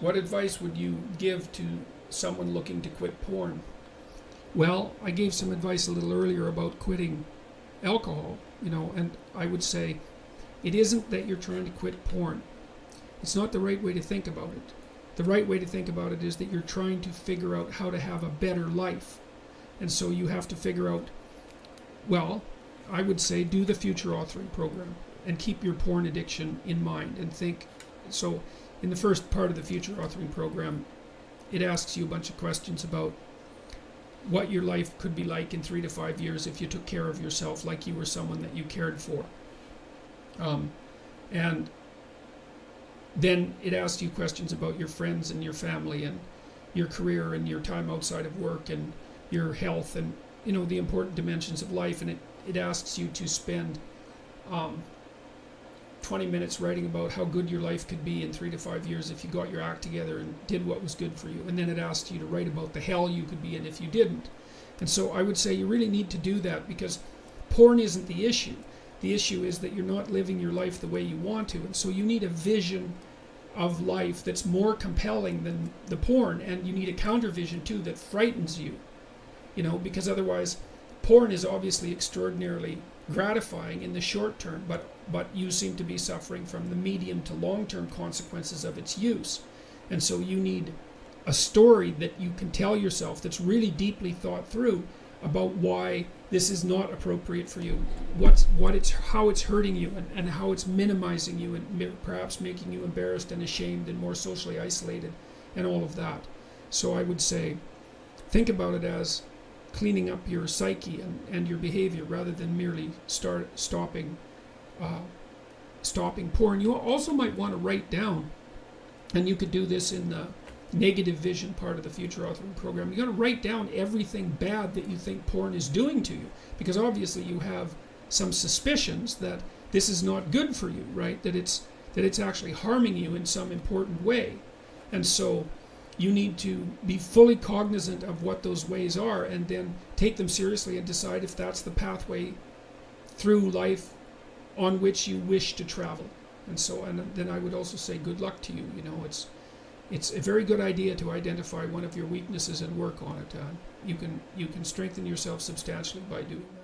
What advice would you give to someone looking to quit porn? Well, I gave some advice a little earlier about quitting alcohol, and I would say it isn't that you're trying to quit porn. It's not the right way to think about it. The right way to think about it is that you're trying to figure out how to have a better life. And so you have to figure out, well, I would say do the future authoring program and keep your porn addiction in mind and think. So in the first part of the future authoring program, it asks you a bunch of questions about what your life could be like in 3 to 5 years if you took care of yourself like you were someone that you cared for. And then it asks you questions about your friends and your family and your career and your time outside of work and your health and the important dimensions of life. And it asks you to spend 20 minutes writing about how good your life could be in 3 to 5 years if you got your act together and did what was good for you. And then it asks you to write about the hell you could be in if you didn't. And so I would say you really need to do that, because porn isn't the issue. The issue is that you're not living your life the way you want to. And so you need a vision of life that's more compelling than the porn, and you need a counter vision too that frightens you, because otherwise porn is obviously extraordinarily gratifying in the short term, but you seem to be suffering from the medium to long term consequences of its use. And so you need a story that you can tell yourself that's really deeply thought through about why this is not appropriate for you, how it's hurting you, and how it's minimizing you and perhaps making you embarrassed and ashamed and more socially isolated and all of that. So I would say think about it as cleaning up your psyche and your behavior rather than merely stopping porn. You also might want to write down, and you could do this in the negative vision part of the future authoring program. You got to write down everything bad that you think porn is doing to you, because obviously you have some suspicions that this is not good for you, right? That it's actually harming you in some important way. And so you need to be fully cognizant of what those ways are, and then take them seriously and decide if that's the pathway through life on which you wish to travel. And then I would also say good luck to you. It's a very good idea to identify one of your weaknesses and work on it. You can strengthen yourself substantially by doing that.